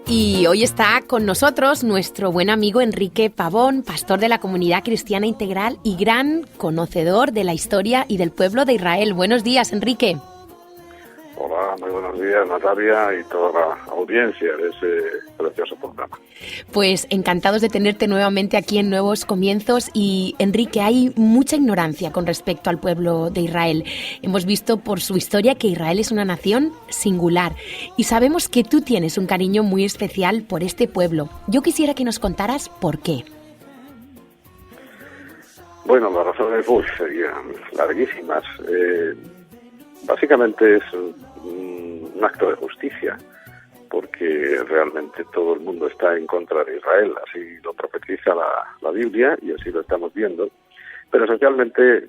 Y hoy está con nosotros nuestro buen amigo Enrique Pavón, pastor de la Comunidad Cristiana Integral y gran conocedor de la historia y del pueblo de Israel. Buenos días, Enrique. Hola, muy buenos días, Natalia, y toda la audiencia de ese precioso programa. Pues encantados de tenerte nuevamente aquí en Nuevos Comienzos. Y Enrique, hay mucha ignorancia con respecto al pueblo de Israel. Hemos visto por su historia que Israel es una nación singular y sabemos que tú tienes un cariño muy especial por este pueblo. Yo quisiera que nos contaras por qué. Bueno, las razones serían larguísimas. Básicamente es un acto de justicia, porque realmente todo el mundo está en contra de Israel, así lo profetiza la Biblia y así lo estamos viendo, pero esencialmente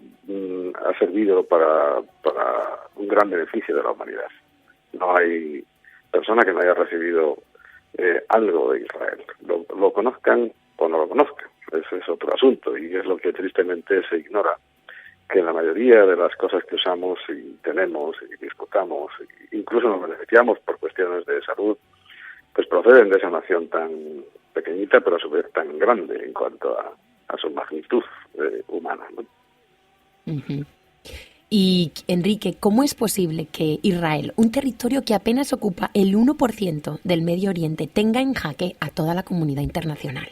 ha servido para un gran beneficio de la humanidad. No hay persona que no haya recibido algo de Israel, lo conozcan o no lo conozcan, ese es otro asunto y es lo que tristemente se ignora, que la mayoría de las cosas que usamos y tenemos y disfrutamos, incluso nos beneficiamos por cuestiones de salud, pues proceden de esa nación tan pequeñita, pero a su vez tan grande en cuanto a su magnitud humana, ¿no? Uh-huh. Y, Enrique, ¿cómo es posible que Israel, un territorio que apenas ocupa el 1% del Medio Oriente, tenga en jaque a toda la comunidad internacional?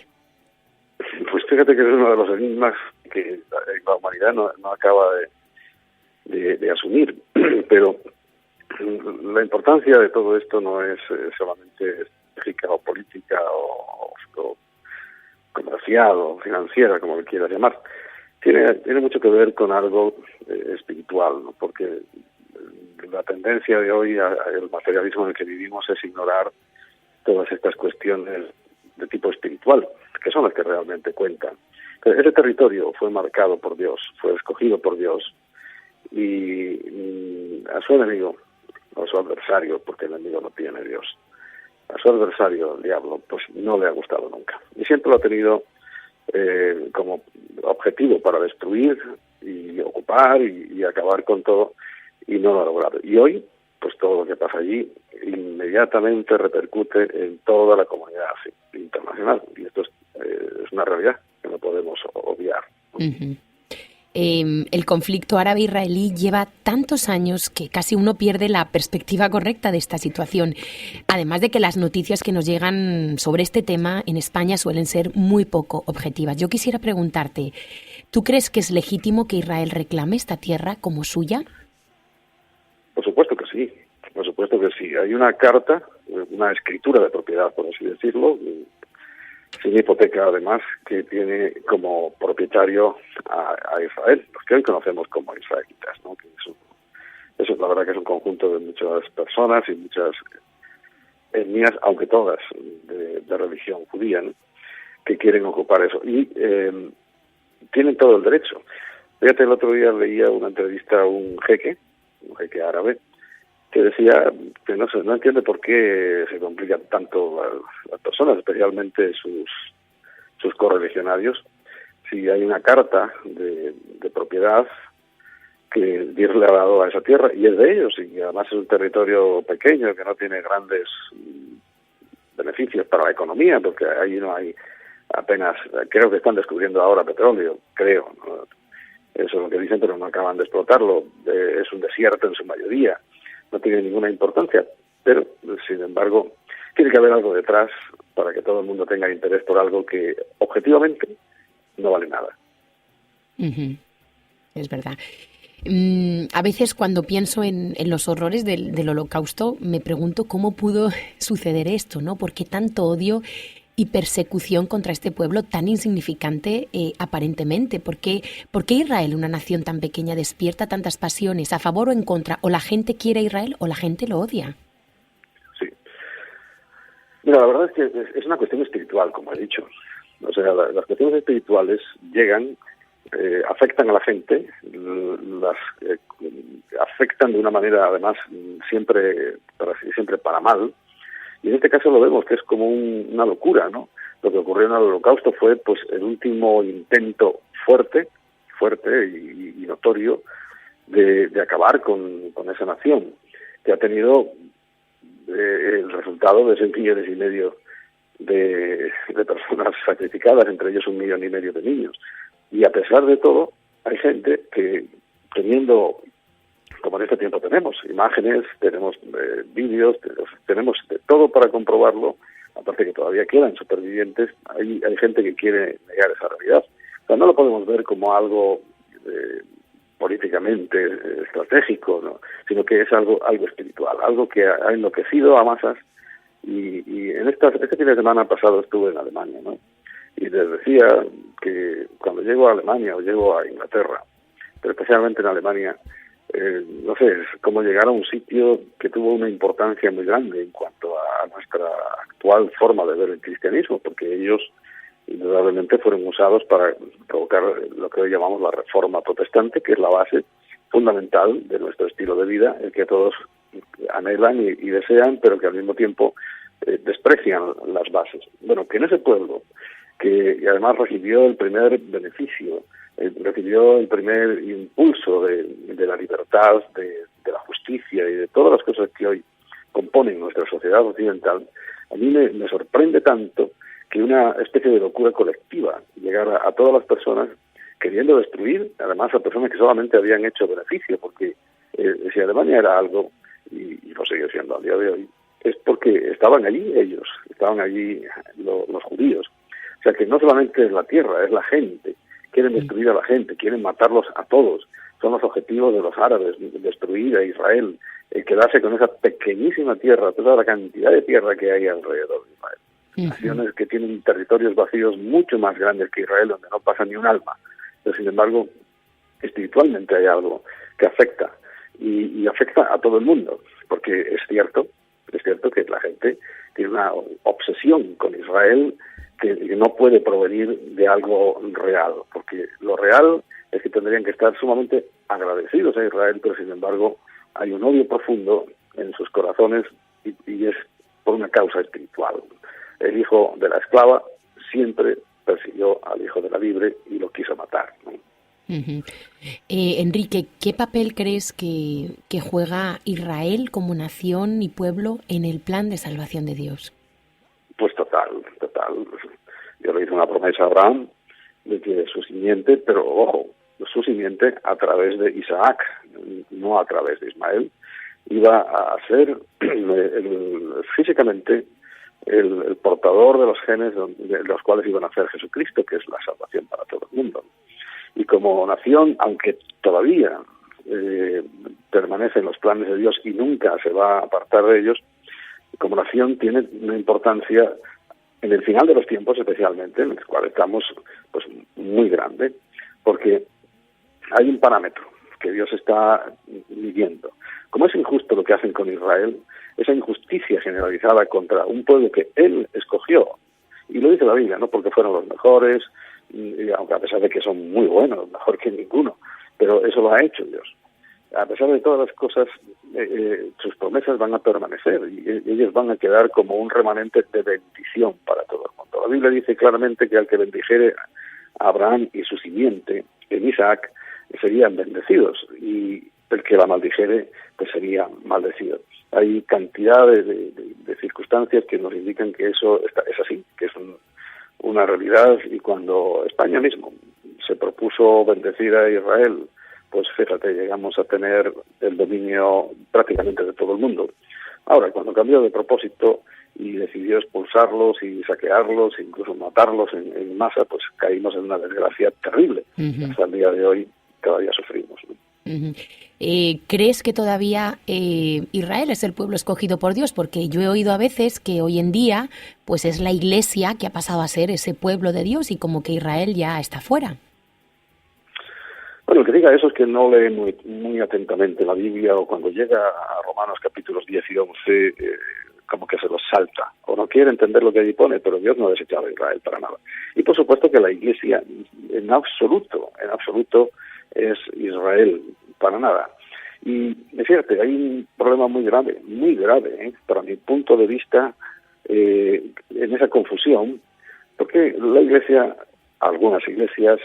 Pues fíjate que es uno de los enigmas que la humanidad no acaba de asumir, pero la importancia de todo esto no es solamente estratégica o política o comercial o financiera, como le quieras llamar. Tiene mucho que ver con algo espiritual, ¿no? Porque la tendencia de hoy al materialismo en el que vivimos es ignorar todas estas cuestiones de tipo espiritual, que son las que realmente cuentan. Ese territorio fue marcado por Dios, fue escogido por Dios, y a su enemigo, o a su adversario, porque el enemigo no tiene Dios, a su adversario, el diablo, pues no le ha gustado nunca. Y siempre lo ha tenido como objetivo para destruir y ocupar y acabar con todo, y no lo ha logrado. Y hoy, pues todo lo que pasa allí inmediatamente repercute en toda la comunidad internacional, y esto es una realidad que no podemos obviar. Uh-huh. El conflicto árabe-israelí lleva tantos años que casi uno pierde la perspectiva correcta de esta situación. Además de que las noticias que nos llegan sobre este tema en España suelen ser muy poco objetivas. Yo quisiera preguntarte, ¿tú crees que es legítimo que Israel reclame esta tierra como suya? Por supuesto que sí, por supuesto que sí. Hay una carta, una escritura de propiedad, por así decirlo, sin hipoteca además, que tiene como propietario a Israel, los que hoy conocemos como israelitas, ¿no? Que eso la verdad que es un conjunto de muchas personas y muchas etnias, aunque todas de religión judía, ¿no? Que quieren ocupar eso. Y tienen todo el derecho. Fíjate, el otro día leía una entrevista a un jeque árabe, que decía que no entiende por qué se complican tanto las personas, especialmente sus correligionarios, si hay una carta de propiedad que Dios le ha dado a esa tierra, y es de ellos, y además es un territorio pequeño que no tiene grandes beneficios para la economía, porque ahí no hay apenas, creo que están descubriendo ahora petróleo, creo, ¿no? Eso es lo que dicen, pero no acaban de explotarlo, es un desierto en su mayoría, no tiene ninguna importancia, pero sin embargo tiene que haber algo detrás para que todo el mundo tenga interés por algo que objetivamente no vale nada. Uh-huh. Es verdad. A veces cuando pienso en los horrores del Holocausto me pregunto cómo pudo suceder esto, ¿no? ¿Por qué tanto odio y persecución contra este pueblo tan insignificante aparentemente? ¿Por qué Israel, una nación tan pequeña, despierta tantas pasiones a favor o en contra? ¿O la gente quiere a Israel o la gente lo odia? Sí. Mira, la verdad es que es una cuestión espiritual, como he dicho. O sea, las cuestiones espirituales llegan, afectan a la gente, las afectan de una manera, además, siempre para mal. Y en este caso lo vemos que es como una locura, ¿no? Lo que ocurrió en el Holocausto fue pues el último intento fuerte y notorio de acabar con esa nación, que ha tenido el resultado de 6,5 millones de personas sacrificadas, entre ellos 1,5 millones de niños. Y a pesar de todo, hay gente que, teniendo, como en este tiempo tenemos imágenes, tenemos vídeos, tenemos de todo para comprobarlo, aparte que todavía quedan supervivientes, hay gente que quiere negar esa realidad. O sea, no lo podemos ver como algo políticamente estratégico, ¿no? Sino que es algo espiritual, algo que ha enloquecido a masas. Y en este fin de semana pasado estuve en Alemania, ¿no? Y les decía que cuando llego a Alemania o llego a Inglaterra, pero especialmente en Alemania, no sé, es como llegar a un sitio que tuvo una importancia muy grande en cuanto a nuestra actual forma de ver el cristianismo, porque ellos indudablemente fueron usados para provocar lo que hoy llamamos la reforma protestante, que es la base fundamental de nuestro estilo de vida, el que todos anhelan y desean, pero que al mismo tiempo desprecian las bases. Bueno, que en ese pueblo, que además recibió el primer beneficio, recibió el primer impulso de la libertad, de la justicia y de todas las cosas que hoy componen nuestra sociedad occidental, a mí me sorprende tanto que una especie de locura colectiva llegara a todas las personas queriendo destruir, además a personas que solamente habían hecho beneficio, porque si Alemania era algo, y lo sigue siendo al día de hoy, es porque estaban allí ellos, estaban allí los judíos. O sea que no solamente es la tierra, es la gente. Quieren destruir a la gente, quieren matarlos a todos. Son los objetivos de los árabes, destruir a Israel, quedarse con esa pequeñísima tierra, toda la cantidad de tierra que hay alrededor de Israel. Naciones que tienen territorios vacíos mucho más grandes que Israel, donde no pasa ni un alma. Pero sin embargo, espiritualmente hay algo que afecta, y afecta a todo el mundo, porque es cierto que la gente tiene una obsesión con Israel que no puede provenir de algo real, porque lo real es que tendrían que estar sumamente agradecidos a Israel, pero sin embargo hay un odio profundo en sus corazones y es por una causa espiritual. El hijo de la esclava siempre persiguió al hijo de la libre y lo quiso matar, ¿no? Enrique, ¿qué papel crees que juega Israel como nación y pueblo en el plan de salvación de Dios? Pues total. Yo le hice una promesa a Abraham de que su simiente, pero ojo, su simiente a través de Isaac, no a través de Ismael, iba a ser físicamente el portador de los genes de los cuales iban a hacer Jesucristo, que es la salvación para todo el mundo. Y como nación, aunque todavía permanece en los planes de Dios y nunca se va a apartar de ellos, como nación tiene una importancia en el final de los tiempos, especialmente, en el cual estamos, pues muy grande, porque hay un parámetro que Dios está midiendo. Como es injusto lo que hacen con Israel, esa injusticia generalizada contra un pueblo que Él escogió, y lo dice la Biblia, no porque fueron los mejores, aunque a pesar de que son muy buenos, mejor que ninguno, pero eso lo ha hecho Dios. A pesar de todas las cosas, sus promesas van a permanecer y ellos van a quedar como un remanente de bendición para todo el mundo. La Biblia dice claramente que al que bendijere a Abraham y su simiente, en Isaac, serían bendecidos, y el que la maldijere, pues sería maldecido. Hay cantidad de circunstancias que nos indican que eso es así, que es una realidad, y cuando España mismo se propuso bendecir a Israel, pues fíjate, llegamos a tener el dominio prácticamente de todo el mundo. Ahora, cuando cambió de propósito y decidió expulsarlos y saquearlos, incluso matarlos en masa, pues caímos en una desgracia terrible. Hasta el día de hoy cada día sufrimos, ¿no? ¿Crees que todavía Israel es el pueblo escogido por Dios? Porque yo he oído a veces que hoy en día pues es la Iglesia que ha pasado a ser ese pueblo de Dios y como que Israel ya está fuera. Bueno, el que diga eso es que no lee muy atentamente la Biblia, o cuando llega a Romanos capítulos 10 y 11 como que se los salta, o no quiere entender lo que allí pone, pero Dios no ha desechado a Israel para nada. Y por supuesto que la Iglesia en absoluto es Israel, para nada. Y es cierto, hay un problema muy grave, para mi punto de vista, en esa confusión, porque la Iglesia, algunas iglesias,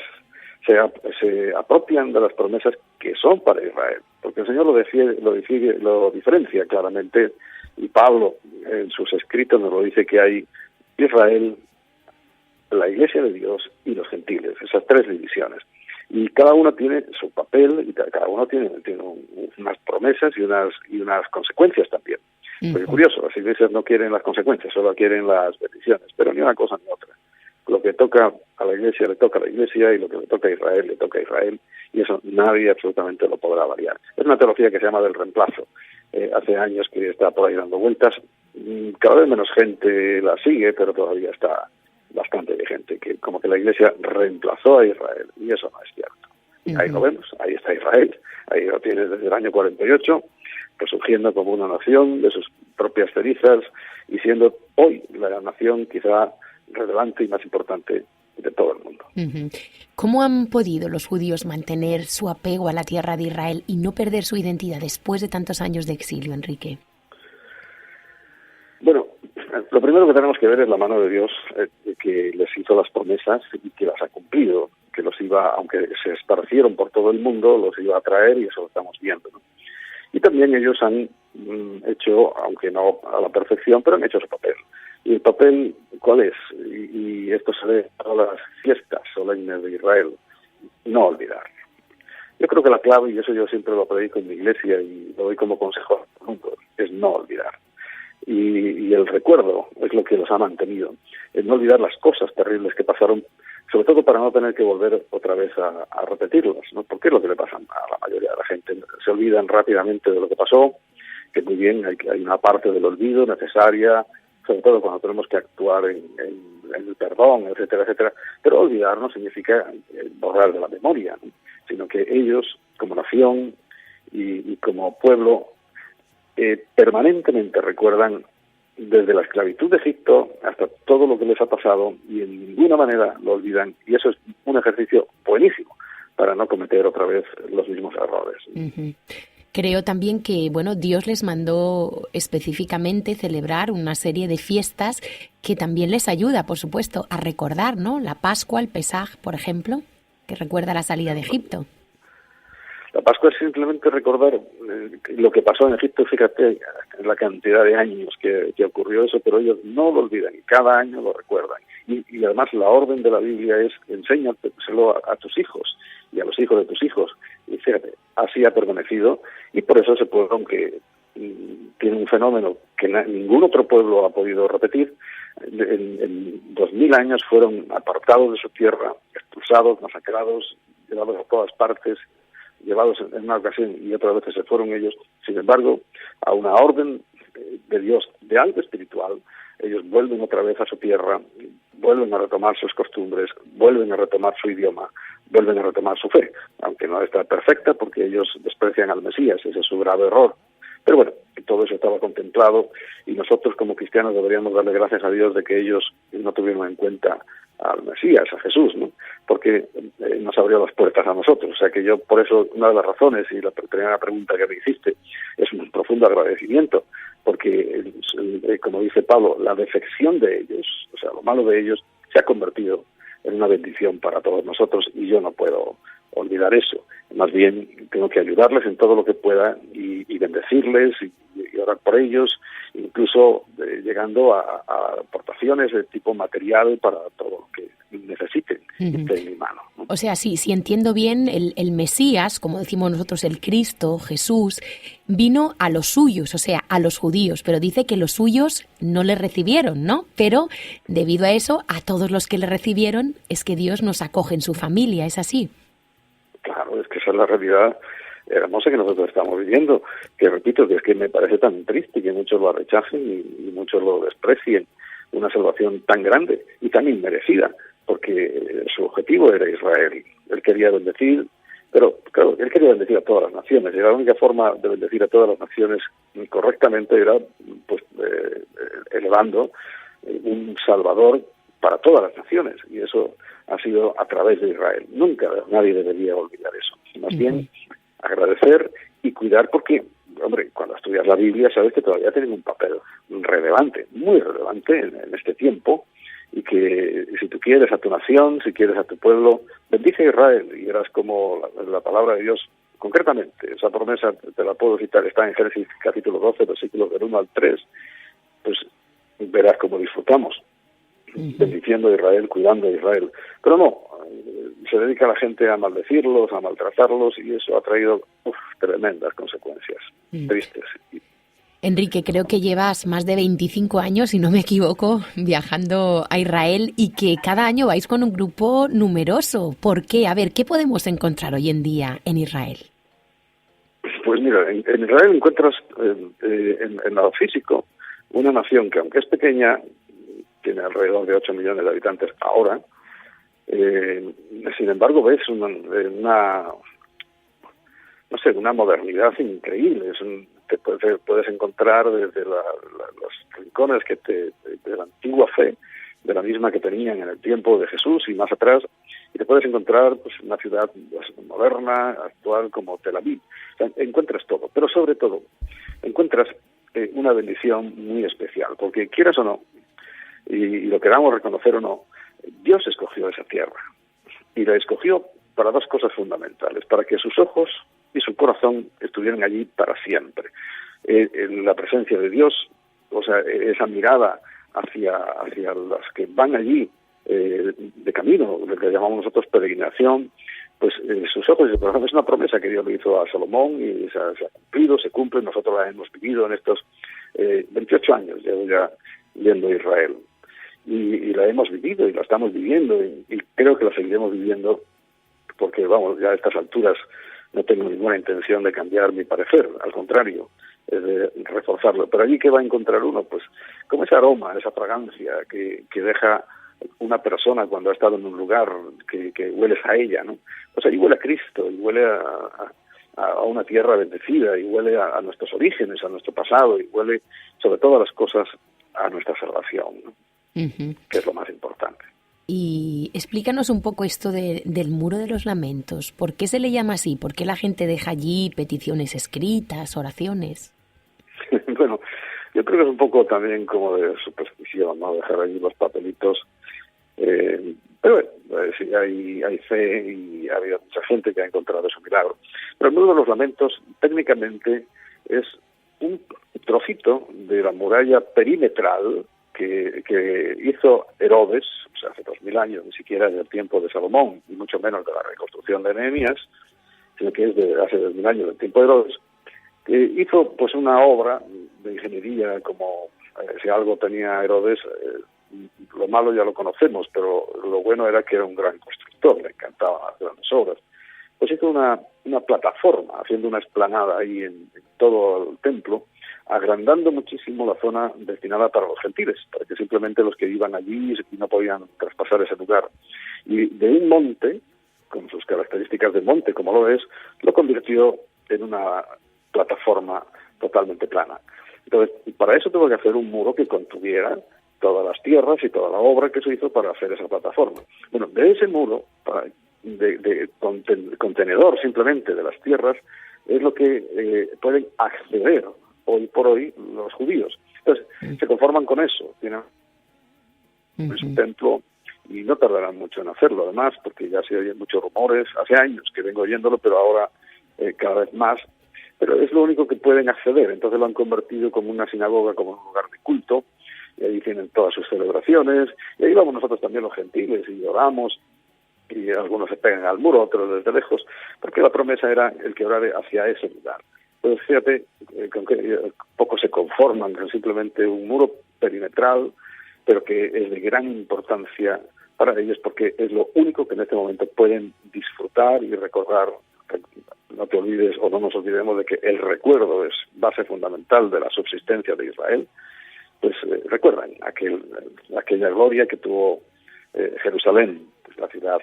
se apropian de las promesas que son para Israel, porque el Señor lo diferencia claramente Y Pablo, en sus escritos, nos lo dice, que hay Israel, la Iglesia de Dios y los gentiles, esas tres divisiones. Y cada uno tiene su papel, y cada uno tiene unas promesas y unas consecuencias también. Porque curioso, las iglesias no quieren las consecuencias, solo quieren las bendiciones, pero ni una cosa ni otra. Lo que toca a la Iglesia le toca a la Iglesia, y lo que le toca a Israel le toca a Israel, y eso nadie absolutamente lo podrá variar. Es una teología que se llama del reemplazo. Hace años que está por ahí dando vueltas, cada vez menos gente la sigue, pero todavía está bastante vigente, que como que la Iglesia reemplazó a Israel, y eso no es cierto. Ahí lo vemos, ahí está Israel, ahí lo tiene desde el año 48, resurgiendo como una nación de sus propias cenizas, y siendo hoy la nación quizá relevante y más importante de todo el mundo. ¿Cómo han podido los judíos mantener su apego a la tierra de Israel y no perder su identidad después de tantos años de exilio, Enrique? Bueno, lo primero que tenemos que ver es la mano de Dios, que les hizo las promesas y que las ha cumplido, que los iba, aunque se esparcieron por todo el mundo, los iba a traer, y eso lo estamos viendo, ¿no? Y también ellos han hecho, aunque no a la perfección, pero han hecho su papel. ¿Y el papel cuál es? Y esto se ve a las fiestas solemnes de Israel. No olvidar. Yo creo que la clave, y eso yo siempre lo predico en mi iglesia y lo doy como consejo a todo el mundo, es no olvidar. Y el recuerdo es lo que los ha mantenido. El no olvidar las cosas terribles que pasaron, sobre todo para no tener que volver otra vez a repetirlas, ¿no? Porque es lo que le pasa a la mayoría de la gente. Se olvidan rápidamente de lo que pasó, que muy bien, hay una parte del olvido necesaria, sobre todo cuando tenemos que actuar en el perdón, etcétera, etcétera. Pero olvidar no significa borrar de la memoria, ¿no? Sino que ellos, como nación y como pueblo, permanentemente recuerdan desde la esclavitud de Egipto hasta todo lo que les ha pasado, y en ninguna manera lo olvidan, y eso es un ejercicio buenísimo para no cometer otra vez los mismos errores. Creo también que, bueno, Dios les mandó específicamente celebrar una serie de fiestas que también les ayuda, por supuesto, a recordar, ¿no? La Pascua, el Pesaj, por ejemplo, que recuerda la salida de Egipto. La Pascua es simplemente recordar lo que pasó en Egipto. Fíjate la cantidad de años que ocurrió eso, pero ellos no lo olvidan, y cada año lo recuerdan. Y además la orden de la Biblia es: enséñaselo a tus hijos y a los hijos de tus hijos. Y fíjate, así ha permanecido, y por eso ese pueblo, aunque tiene un fenómeno que ningún otro pueblo ha podido repetir, en 2000 años fueron apartados de su tierra, expulsados, masacrados, llevados a todas partes, llevados en una ocasión y otras veces se fueron ellos. Sin embargo, a una orden de Dios de algo espiritual, ellos vuelven otra vez a su tierra, vuelven a retomar sus costumbres, vuelven a retomar su idioma, vuelven a retomar su fe, aunque no está perfecta porque ellos desprecian al Mesías, ese es su grave error. Pero bueno, todo eso estaba contemplado, y nosotros como cristianos deberíamos darle gracias a Dios de que ellos no tuvieron en cuenta al Mesías, a Jesús, ¿no? Porque nos abrió las puertas a nosotros. O sea que yo, por eso, una de las razones, y la primera pregunta que me hiciste, es un profundo agradecimiento, porque, como dice Pablo, la defección de ellos, o sea, lo malo de ellos, se ha convertido en una bendición para todos nosotros, y yo no puedo olvidar eso. Más bien tengo que ayudarles en todo lo que pueda y bendecirles y orar por ellos, incluso llegando a aportaciones de tipo material para todo lo que necesiten, esté en mi mano, ¿no? O sea, si entiendo bien, el Mesías, como decimos nosotros, el Cristo, Jesús, vino a los suyos, o sea, a los judíos, pero dice que los suyos no le recibieron, ¿no? Pero debido a eso, a todos los que le recibieron, es que Dios nos acoge en su familia, ¿es así? Claro, es que esa es la realidad hermosa que nosotros estamos viviendo, que repito, que es que me parece tan triste que muchos lo rechacen y muchos lo desprecien, una salvación tan grande y tan inmerecida, porque su objetivo era Israel. Él quería bendecir, pero claro, él quería bendecir a todas las naciones, y la única forma de bendecir a todas las naciones correctamente era pues elevando un Salvador para todas las naciones, y eso ha sido a través de Israel. Nunca nadie debería olvidar eso. Más bien agradecer y cuidar, porque, hombre, cuando estudias la Biblia sabes que todavía tienen un papel relevante, muy relevante en este tiempo, y que si tú quieres a tu nación, si quieres a tu pueblo, bendice a Israel, y verás como la palabra de Dios concretamente, esa promesa, te la puedo citar, está en Génesis capítulo 12, versículos del 1 al 3, pues verás cómo disfrutamos, bendiciendo a Israel, cuidando a Israel. Pero no, se dedica la gente a maldecirlos, a maltratarlos, y eso ha traído tremendas consecuencias, tristes. Enrique, creo que llevas más de 25 años, si no me equivoco, viajando a Israel y que cada año vais con un grupo numeroso. ¿Por qué? A ver, ¿qué podemos encontrar hoy en día en Israel? Pues mira, en Israel encuentras en lo físico una nación que, aunque es pequeña, tiene alrededor de 8 millones de habitantes ahora. Sin embargo, ves una modernidad increíble. Te puedes encontrar desde los rincones de la antigua fe, de la misma que tenían en el tiempo de Jesús y más atrás, y te puedes encontrar pues una ciudad moderna, actual, como Tel Aviv. O sea, encuentras todo, pero sobre todo encuentras una bendición muy especial, porque quieras o no, y lo queramos reconocer o no, Dios escogió esa tierra, y la escogió para dos cosas fundamentales: para que sus ojos y su corazón estuvieran allí para siempre. La presencia de Dios, o sea, esa mirada hacia los que van allí de camino, lo que llamamos nosotros peregrinación, pues sus ojos y su corazón es una promesa que Dios le hizo a Salomón, y se ha cumplido, se cumple. Nosotros la hemos vivido en estos 28 años, llevo ya yendo a Israel, y la hemos vivido y la estamos viviendo, y creo que la seguiremos viviendo, porque vamos, ya a estas alturas no tengo ninguna intención de cambiar mi parecer, al contrario, es de reforzarlo. Pero allí, ¿qué va a encontrar uno? Pues como ese aroma, esa fragancia que deja una persona cuando ha estado en un lugar, que hueles a ella, ¿no? Pues allí huele a Cristo, y huele a una tierra bendecida, y huele a nuestros orígenes, a nuestro pasado, y huele, sobre todas las cosas, a nuestra salvación, ¿no? Que es lo más importante. Y explícanos un poco esto del Muro de los Lamentos. ¿Por qué se le llama así? ¿Por qué la gente deja allí peticiones escritas, oraciones? Bueno, yo creo que es un poco también como de superstición, ¿no? Dejar allí los papelitos. Pero bueno, sí, hay fe, y ha habido mucha gente que ha encontrado ese milagro. Pero el Muro de los Lamentos técnicamente es un trocito de la muralla perimetral que hizo Herodes, o sea, hace 2000 años, ni siquiera en el tiempo de Salomón, y mucho menos de la reconstrucción de Nehemías, sino que es de hace 2000 años, del tiempo de Herodes, que hizo pues una obra de ingeniería, como si algo tenía Herodes, lo malo ya lo conocemos, pero lo bueno era que era un gran constructor, le encantaban las grandes obras. Pues hizo una plataforma, haciendo una explanada ahí en todo el templo, agrandando muchísimo la zona destinada para los gentiles, para que simplemente los que iban allí no podían traspasar ese lugar. Y de un monte, con sus características de monte como lo es, lo convirtió en una plataforma totalmente plana. Entonces, para eso tuvo que hacer un muro que contuviera todas las tierras y toda la obra que se hizo para hacer esa plataforma. Bueno, de ese muro, de contenedor simplemente de las tierras, es lo que pueden acceder hoy por hoy los judíos. Entonces, se conforman con eso, tienen su templo, y no tardarán mucho en hacerlo, además, porque ya se oyen muchos rumores, hace años que vengo oyéndolo, pero ahora cada vez más, pero es lo único que pueden acceder. Entonces lo han convertido como una sinagoga, como un lugar de culto, y ahí tienen todas sus celebraciones, y ahí vamos nosotros también los gentiles, y oramos, y algunos se pegan al muro, otros desde lejos, porque la promesa era el que orare hacia ese lugar. Pues fíjate, con que pocos se conforman con simplemente un muro perimetral, pero que es de gran importancia para ellos, porque es lo único que en este momento pueden disfrutar y recordar. No te olvides, o no nos olvidemos, de que el recuerdo es base fundamental de la subsistencia de Israel. Pues recuerdan aquella gloria que tuvo Jerusalén, pues la ciudad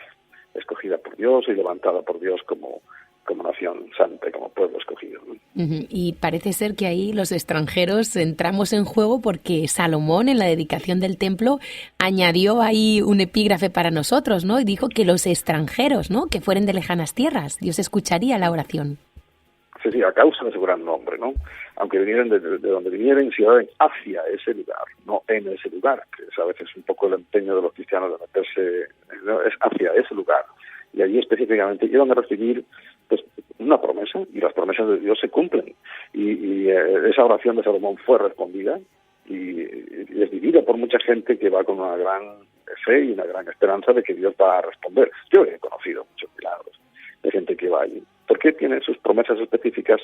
escogida por Dios y levantada por Dios como nación santa, como pueblo escogido, ¿no? Y parece ser que ahí los extranjeros entramos en juego, porque Salomón, en la dedicación del templo, añadió ahí un epígrafe para nosotros, ¿no? Y dijo que los extranjeros, ¿no?, que fueren de lejanas tierras, Dios escucharía la oración. Sí, a causa de su gran nombre, ¿no? Aunque vinieran de donde vinieren, si oraran hacia ese lugar, no en ese lugar, que es a veces un poco el empeño de los cristianos de meterse, ¿no? Es hacia ese lugar. Y allí específicamente iban a recibir pues una promesa, y las promesas de Dios se cumplen. Y esa oración de Salomón fue respondida y es vivida por mucha gente que va con una gran fe y una gran esperanza de que Dios va a responder. Yo he conocido muchos milagros de gente que va allí, porque tiene sus promesas específicas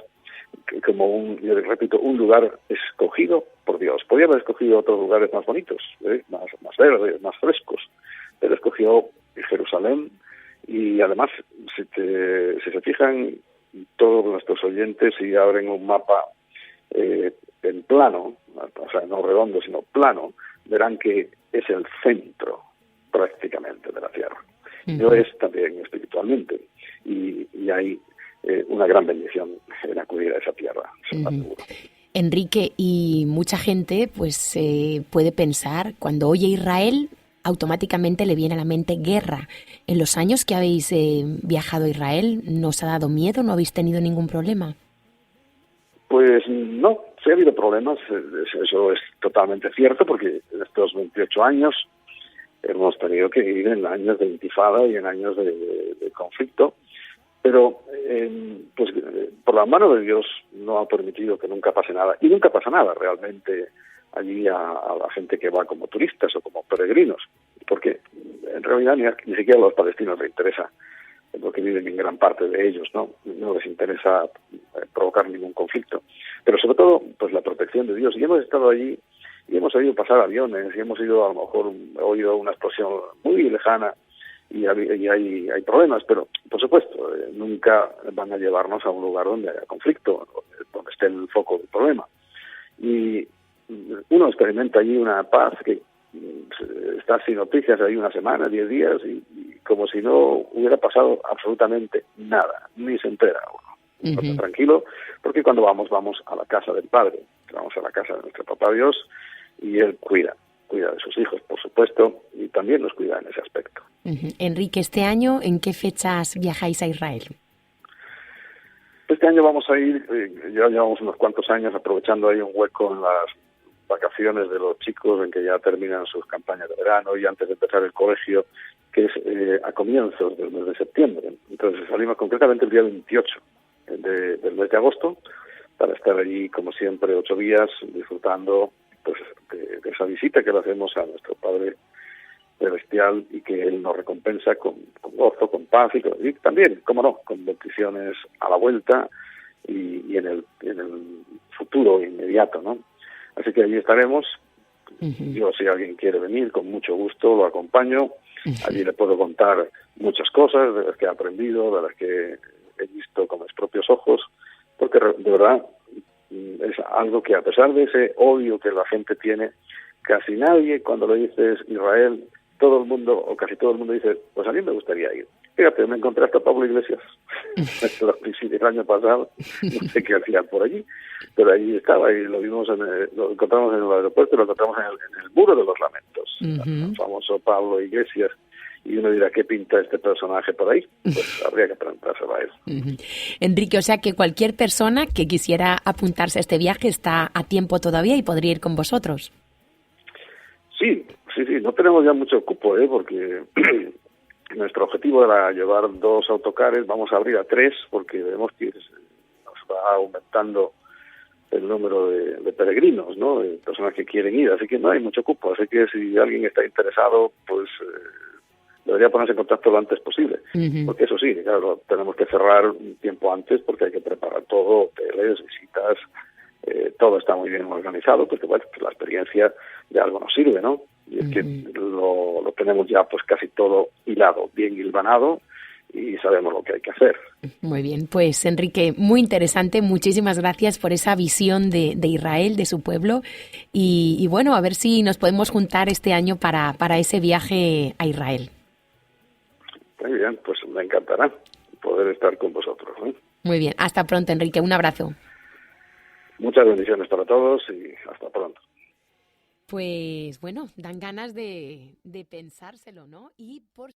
como yo repito, un lugar escogido por Dios. Podía haber escogido otros lugares más bonitos, más verdes, más frescos, pero escogió Jerusalén. Y además, si se fijan todos nuestros oyentes y abren un mapa en plano, o sea, no redondo, sino plano, verán que es el centro prácticamente de la Tierra. Lo es también espiritualmente, y hay una gran bendición en acudir a esa tierra. Enrique, y mucha gente pues puede pensar, cuando oye Israel, automáticamente le viene a la mente guerra. En los años que habéis viajado a Israel, ¿no os ha dado miedo? ¿No habéis tenido ningún problema? Pues no, sí ha habido problemas, eso es totalmente cierto, porque en estos 28 años hemos tenido que ir en años de intifada y en años de conflicto, pero pues por la mano de Dios no ha permitido que nunca pase nada, y nunca pasa nada realmente allí a la gente que va como turistas o como peregrinos, porque en realidad ni siquiera a los palestinos les interesa, porque viven en gran parte de ellos, no les interesa provocar ningún conflicto, pero sobre todo pues la protección de Dios. Y hemos estado allí y hemos oído pasar aviones y hemos oído, a lo mejor, oído una explosión muy lejana, y hay problemas, pero por supuesto nunca van a llevarnos a un lugar donde haya conflicto, donde esté el foco del problema. Y uno experimenta allí una paz que está sin noticias ahí una semana, 10 días, y como si no hubiera pasado absolutamente nada, ni se entera uno. Uh-huh. Tranquilo, porque cuando vamos a la casa del Padre, vamos a la casa de nuestro Papá Dios, y Él cuida de sus hijos, por supuesto, y también nos cuida en ese aspecto. Uh-huh. Enrique, este año, ¿en qué fechas viajáis a Israel? Este año vamos a ir, ya llevamos unos cuantos años aprovechando ahí un hueco en las vacaciones de los chicos, en que ya terminan sus campañas de verano y antes de empezar el colegio, que es a comienzos del mes de septiembre. Entonces salimos concretamente el día 28 del mes de agosto para estar allí, como siempre, 8 días disfrutando pues de esa visita que le hacemos a nuestro Padre Celestial, y que Él nos recompensa con gozo, con paz y también, cómo no, con bendiciones a la vuelta y en el futuro inmediato, ¿no? Así que allí estaremos. Uh-huh. Yo, si alguien quiere venir, con mucho gusto lo acompaño. Uh-huh. Allí le puedo contar muchas cosas de las que he aprendido, de las que he visto con mis propios ojos, porque de verdad es algo que, a pesar de ese odio que la gente tiene, casi nadie, cuando le dices Israel, todo el mundo, o casi todo el mundo, dice, pues a mí me gustaría ir. Fíjate, me encontré hasta Pablo Iglesias el año pasado, no sé qué hacía por allí, pero allí estaba, y lo encontramos en el aeropuerto, y lo encontramos en el Muro de los Lamentos, uh-huh. El famoso Pablo Iglesias. Y uno dirá, ¿qué pinta este personaje por ahí? Pues habría que preguntárselo a él. Uh-huh. Enrique, o sea que cualquier persona que quisiera apuntarse a este viaje está a tiempo todavía y podría ir con vosotros. Sí, no tenemos ya mucho cupo, porque nuestro objetivo era llevar 2 autocares, vamos a abrir a 3, porque vemos que nos va aumentando el número de peregrinos, ¿no? De personas que quieren ir, así que no hay mucho cupo, así que si alguien está interesado, pues debería ponerse en contacto lo antes posible, uh-huh. Porque eso sí, claro, tenemos que cerrar un tiempo antes, porque hay que preparar todo, hoteles, visitas, todo está muy bien organizado, porque bueno, pues la experiencia de algo nos sirve, ¿no? Y es uh-huh. que lo tenemos ya pues casi todo hilado, bien hilvanado, y sabemos lo que hay que hacer. Muy bien, pues Enrique, muy interesante, muchísimas gracias por esa visión de Israel, de su pueblo, y bueno, a ver si nos podemos juntar este año para ese viaje a Israel. Muy bien, pues me encantará poder estar con vosotros, ¿eh? Muy bien, hasta pronto, Enrique, un abrazo. Muchas bendiciones para todos y hasta pronto. Pues bueno, dan ganas de pensárselo, ¿no? Y por